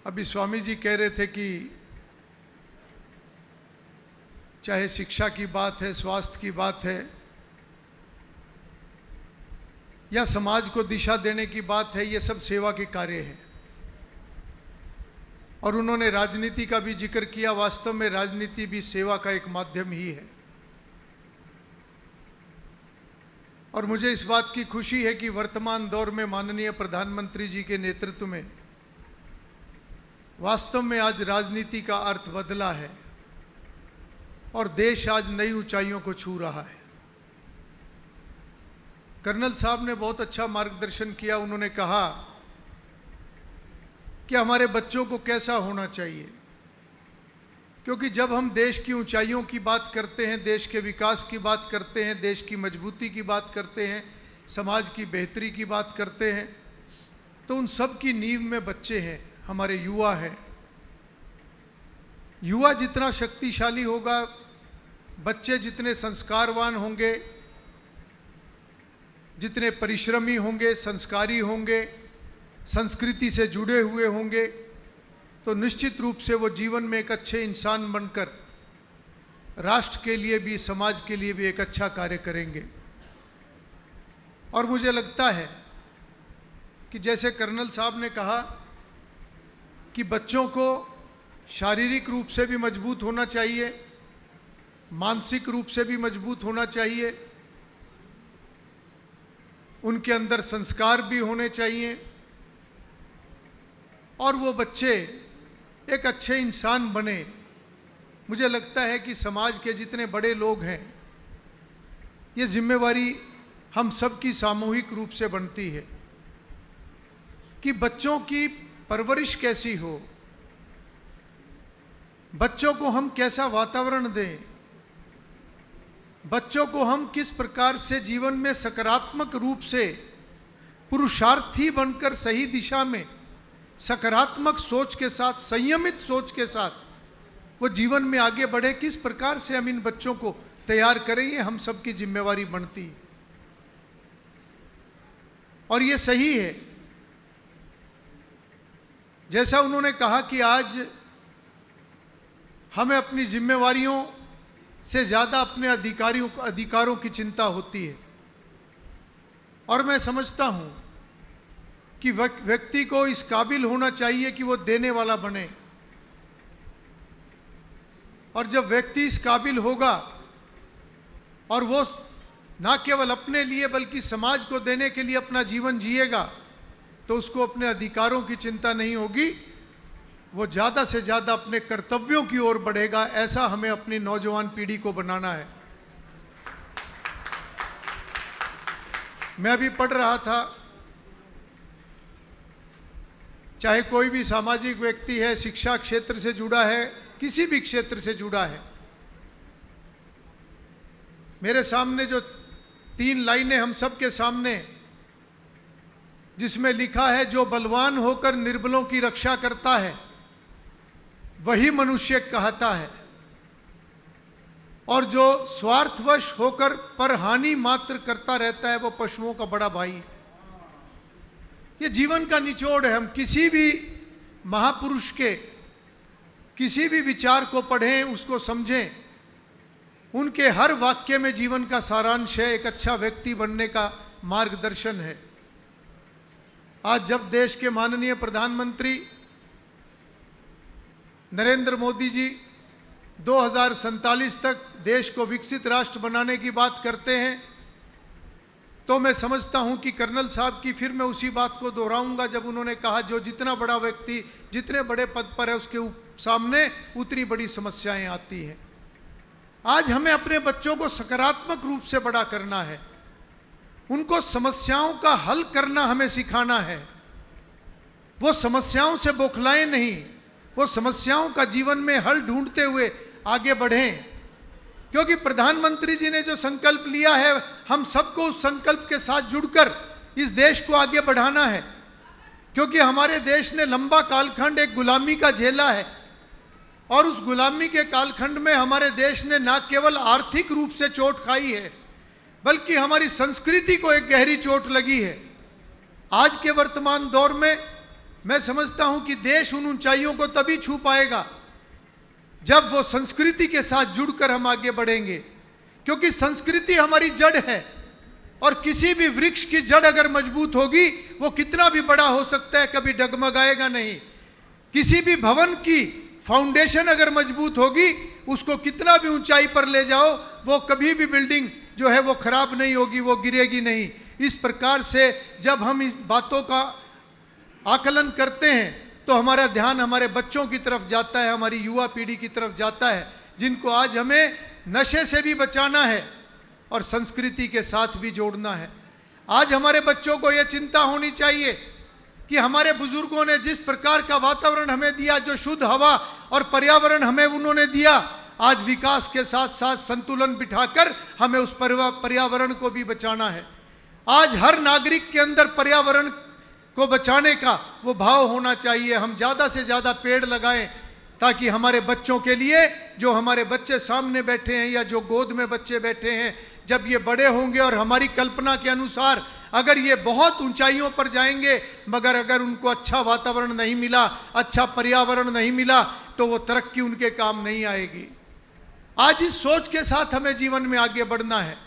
अभी स्वामी जी कह रहे थे कि चाहे शिक्षा की बात है, स्वास्थ्य की बात है या समाज को दिशा देने की बात है, ये सब सेवा के कार्य हैं। और उन्होंने राजनीति का भी जिक्र किया। वास्तव में राजनीति भी सेवा का एक माध्यम ही है। और मुझे इस बात की खुशी है कि वर्तमान दौर में माननीय प्रधानमंत्री जी के नेतृत्व में वास्तव में आज राजनीति का अर्थ बदला है और देश आज नई ऊंचाइयों को छू रहा है। कर्नल साहब ने बहुत अच्छा मार्गदर्शन किया। उन्होंने कहा कि हमारे बच्चों को कैसा होना चाहिए, क्योंकि जब हम देश की ऊंचाइयों की बात करते हैं, देश के विकास की बात करते हैं, देश की मजबूती की बात करते हैं, समाज की बेहतरी की बात करते हैं, तो उन सब की नींव में बच्चे हैं, हमारे युवा हैं। युवा जितना शक्तिशाली होगा, बच्चे जितने संस्कारवान होंगे, जितने परिश्रमी होंगे, संस्कारी होंगे, संस्कृति से जुड़े हुए होंगे, तो निश्चित रूप से वो जीवन में एक अच्छे इंसान बनकर राष्ट्र के लिए भी, समाज के लिए भी एक अच्छा कार्य करेंगे। और मुझे लगता है कि जैसे कर्नल साहब ने कहा कि बच्चों को शारीरिक रूप से भी मजबूत होना चाहिए, मानसिक रूप से भी मजबूत होना चाहिए, उनके अंदर संस्कार भी होने चाहिए और वो बच्चे एक अच्छे इंसान बने। मुझे लगता है कि समाज के जितने बड़े लोग हैं, ये जिम्मेवारी हम सब की सामूहिक रूप से बनती है कि बच्चों की परवरिश कैसी हो, बच्चों को हम कैसा वातावरण दें, बच्चों को हम किस प्रकार से जीवन में सकारात्मक रूप से पुरुषार्थी बनकर सही दिशा में सकारात्मक सोच के साथ, संयमित सोच के साथ वो जीवन में आगे बढ़े, किस प्रकार से हम इन बच्चों को तैयार करें, ये हम सबकी जिम्मेवारी बनती है। और ये सही है, जैसा उन्होंने कहा कि आज हमें अपनी जिम्मेवारियों से ज़्यादा अपने अधिकारों की चिंता होती है। और मैं समझता हूँ कि व्यक्ति को इस काबिल होना चाहिए कि वो देने वाला बने। और जब व्यक्ति इस काबिल होगा और वो ना केवल अपने लिए बल्कि समाज को देने के लिए अपना जीवन जिएगा, तो उसको अपने अधिकारों की चिंता नहीं होगी, वो ज़्यादा से ज़्यादा अपने कर्तव्यों की ओर बढ़ेगा। ऐसा हमें अपनी नौजवान पीढ़ी को बनाना है। मैं अभी पढ़ रहा था, चाहे कोई भी सामाजिक व्यक्ति है, शिक्षा क्षेत्र से जुड़ा है, किसी भी क्षेत्र से जुड़ा है, मेरे सामने जो 3 लाइनें हम सबके सामने, जिसमें लिखा है, जो बलवान होकर निर्बलों की रक्षा करता है वही मनुष्य कहता है, और जो स्वार्थवश होकर पर हानि मात्र करता रहता है वो पशुओं का बड़ा भाई। ये जीवन का निचोड़ है। हम किसी भी महापुरुष के किसी भी विचार को पढ़ें, उसको समझें, उनके हर वाक्य में जीवन का सारांश है, एक अच्छा व्यक्ति बनने का मार्गदर्शन है। आज जब देश के माननीय प्रधानमंत्री नरेंद्र मोदी जी 2047 तक देश को विकसित राष्ट्र बनाने की बात करते हैं, तो मैं समझता हूं कि कर्नल साहब की फिर मैं उसी बात को दोहराऊंगा जब उन्होंने कहा, जो जितना बड़ा व्यक्ति जितने बड़े पद पर है उसके सामने उतनी बड़ी समस्याएं आती हैं। आज हमें अपने बच्चों को सकारात्मक रूप से बड़ा करना है, उनको समस्याओं का हल करना हमें सिखाना है। वो समस्याओं से बौखलाएं नहीं, वो समस्याओं का जीवन में हल ढूंढते हुए आगे बढ़ें। क्योंकि प्रधानमंत्री जी ने जो संकल्प लिया है, हम सबको उस संकल्प के साथ जुड़कर इस देश को आगे बढ़ाना है। क्योंकि हमारे देश ने लंबा कालखंड एक गुलामी का झेला है, और उस गुलामी के कालखंड में हमारे देश ने न केवल आर्थिक रूप से चोट खाई है, बल्कि हमारी संस्कृति को एक गहरी चोट लगी है। आज के वर्तमान दौर में मैं समझता हूं कि देश उन ऊंचाइयों को तभी छू पाएगा जब वो संस्कृति के साथ जुड़कर हम आगे बढ़ेंगे, क्योंकि संस्कृति हमारी जड़ है और किसी भी वृक्ष की जड़ अगर मजबूत होगी वो कितना भी बड़ा हो सकता है, कभी डगमगाएगा नहीं। किसी भी भवन की फाउंडेशन अगर मजबूत होगी उसको कितना भी ऊंचाई पर ले जाओ वो कभी भी बिल्डिंग जो है वो खराब नहीं होगी, वो गिरेगी नहीं। इस प्रकार से जब हम इस बातों का आकलन करते हैं तो हमारा ध्यान हमारे बच्चों की तरफ जाता है, हमारी युवा पीढ़ी की तरफ जाता है, जिनको आज हमें नशे से भी बचाना है और संस्कृति के साथ भी जोड़ना है। आज हमारे बच्चों को यह चिंता होनी चाहिए कि हमारे बुजुर्गों ने जिस प्रकार का वातावरण हमें दिया, जो शुद्ध हवा और पर्यावरण हमें उन्होंने दिया, आज विकास के साथ साथ संतुलन बिठाकर हमें उस पर्यावरण को भी बचाना है। आज हर नागरिक के अंदर पर्यावरण को बचाने का वो भाव होना चाहिए। हम ज़्यादा से ज़्यादा पेड़ लगाएं ताकि हमारे बच्चों के लिए, जो हमारे बच्चे सामने बैठे हैं या जो गोद में बच्चे बैठे हैं, जब ये बड़े होंगे और हमारी कल्पना के अनुसार अगर ये बहुत ऊंचाइयों पर जाएंगे मगर अगर उनको अच्छा वातावरण नहीं मिला, अच्छा पर्यावरण नहीं मिला, तो वो तरक्की उनके काम नहीं आएगी। आज इस सोच के साथ हमें जीवन में आगे बढ़ना है।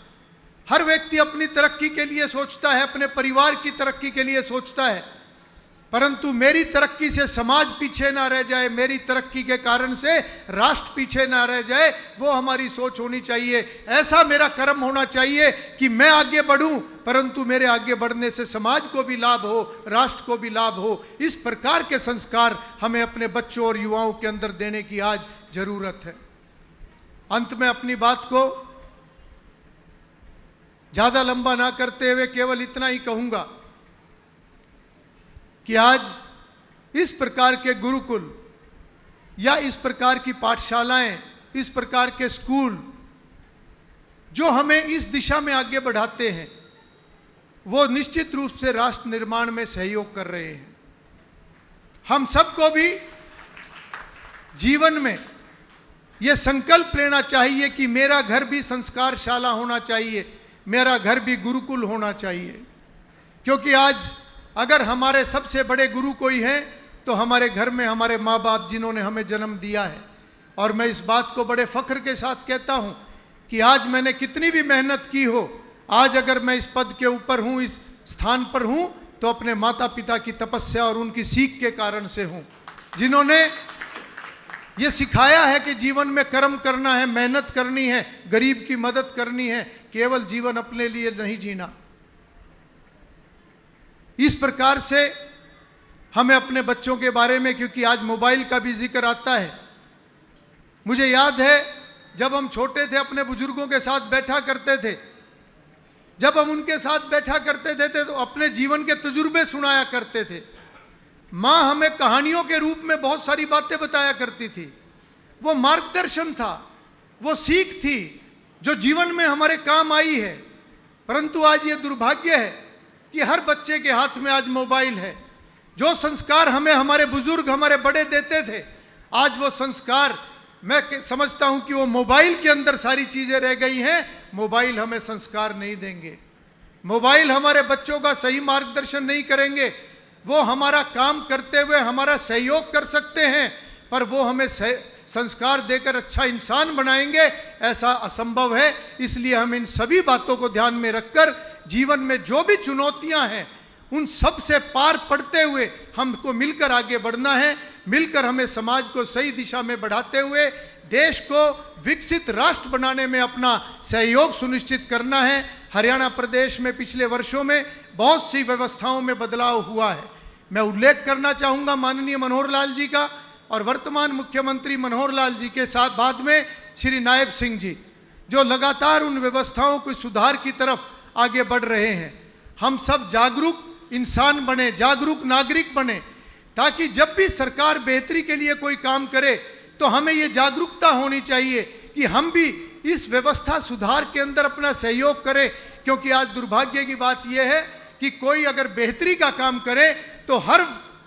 हर व्यक्ति अपनी तरक्की के लिए सोचता है, अपने परिवार की तरक्की के लिए सोचता है, परंतु मेरी तरक्की से समाज पीछे ना रह जाए, मेरी तरक्की के कारण से राष्ट्र पीछे ना रह जाए, वो हमारी सोच होनी चाहिए। ऐसा मेरा कर्म होना चाहिए कि मैं आगे बढ़ूं परंतु मेरे आगे बढ़ने से समाज को भी लाभ हो, राष्ट्र को भी लाभ हो। इस प्रकार के संस्कार हमें अपने बच्चों और युवाओं के अंदर देने की आज जरूरत है। अंत में अपनी बात को ज्यादा लंबा ना करते हुए केवल इतना ही कहूंगा कि आज इस प्रकार के गुरुकुल या इस प्रकार की पाठशालाएं, इस प्रकार के स्कूल जो हमें इस दिशा में आगे बढ़ाते हैं, वो निश्चित रूप से राष्ट्र निर्माण में सहयोग कर रहे हैं। हम सबको भी जीवन में ये संकल्प लेना चाहिए कि मेरा घर भी संस्कारशाला होना चाहिए, मेरा घर भी गुरुकुल होना चाहिए। क्योंकि आज अगर हमारे सबसे बड़े गुरु कोई हैं तो हमारे घर में हमारे माँ बाप, जिन्होंने हमें जन्म दिया है। और मैं इस बात को बड़े फख्र के साथ कहता हूँ कि आज मैंने कितनी भी मेहनत की हो, आज अगर मैं इस पद के ऊपर हूँ, इस स्थान पर हूँ, तो अपने माता पिता की तपस्या और उनकी सीख के कारण से हूँ, जिन्होंने ये सिखाया है कि जीवन में कर्म करना है, मेहनत करनी है, गरीब की मदद करनी है, केवल जीवन अपने लिए नहीं जीना। इस प्रकार से हमें अपने बच्चों के बारे में, क्योंकि आज मोबाइल का भी जिक्र आता है, मुझे याद है जब हम छोटे थे अपने बुजुर्गों के साथ बैठा करते थे, जब हम उनके साथ बैठा करते थे तो अपने जीवन के तजुर्बे सुनाया करते थे। माँ हमें कहानियों के रूप में बहुत सारी बातें बताया करती थी। वो मार्गदर्शन था, वो सीख थी जो जीवन में हमारे काम आई है। परंतु आज ये दुर्भाग्य है कि हर बच्चे के हाथ में आज मोबाइल है। जो संस्कार हमें हमारे बुजुर्ग, हमारे बड़े देते थे, आज वो संस्कार मैं समझता हूं कि वो मोबाइल के अंदर सारी चीजें रह गई हैं। मोबाइल हमें संस्कार नहीं देंगे, मोबाइल हमारे बच्चों का सही मार्गदर्शन नहीं करेंगे। वो हमारा काम करते हुए हमारा सहयोग कर सकते हैं, पर वो हमें संस्कार देकर अच्छा इंसान बनाएंगे, ऐसा असंभव है। इसलिए हम इन सभी बातों को ध्यान में रखकर जीवन में जो भी चुनौतियां हैं उन सब से पार पड़ते हुए हमको मिलकर आगे बढ़ना है। मिलकर हमें समाज को सही दिशा में बढ़ाते हुए देश को विकसित राष्ट्र बनाने में अपना सहयोग सुनिश्चित करना है। हरियाणा प्रदेश में पिछले वर्षों में बहुत सी व्यवस्थाओं में बदलाव हुआ है। मैं उल्लेख करना चाहूँगा माननीय मनोहर लाल जी का, और वर्तमान मुख्यमंत्री मनोहर लाल जी के साथ बाद में श्री नायब सिंह जी, जो लगातार उन व्यवस्थाओं को सुधार की तरफ आगे बढ़ रहे हैं। हम सब जागरूक इंसान बने, जागरूक नागरिक बने, ताकि जब भी सरकार बेहतरी के लिए कोई काम करे तो हमें ये जागरूकता होनी चाहिए कि हम भी इस व्यवस्था सुधार के अंदर अपना सहयोग करें। क्योंकि आज दुर्भाग्य की बात यह है कि कोई अगर बेहतरी का काम करे तो हर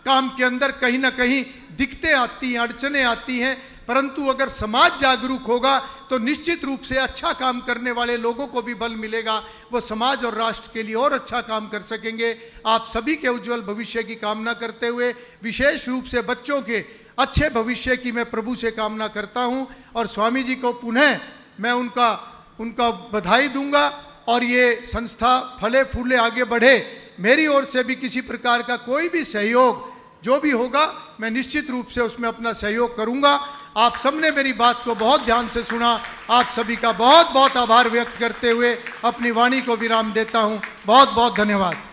काम के अंदर कहीं ना कहीं दिक्कतें आती हैं, अड़चनें आती हैं, परंतु अगर समाज जागरूक होगा तो निश्चित रूप से अच्छा काम करने वाले लोगों को भी बल मिलेगा, वो समाज और राष्ट्र के लिए और अच्छा काम कर सकेंगे। आप सभी के उज्जवल भविष्य की कामना करते हुए, विशेष रूप से बच्चों के अच्छे भविष्य की मैं प्रभु से कामना करता हूं और स्वामी जी को पुनः मैं उनका बधाई दूंगा और ये संस्था फले फूले आगे बढ़े। मेरी ओर से भी किसी प्रकार का कोई भी सहयोग जो भी होगा मैं निश्चित रूप से उसमें अपना सहयोग करूंगा। आप सबने मेरी बात को बहुत ध्यान से सुना। आप सभी का बहुत बहुत आभार व्यक्त करते हुए अपनी वाणी को विराम देता हूं। बहुत बहुत धन्यवाद।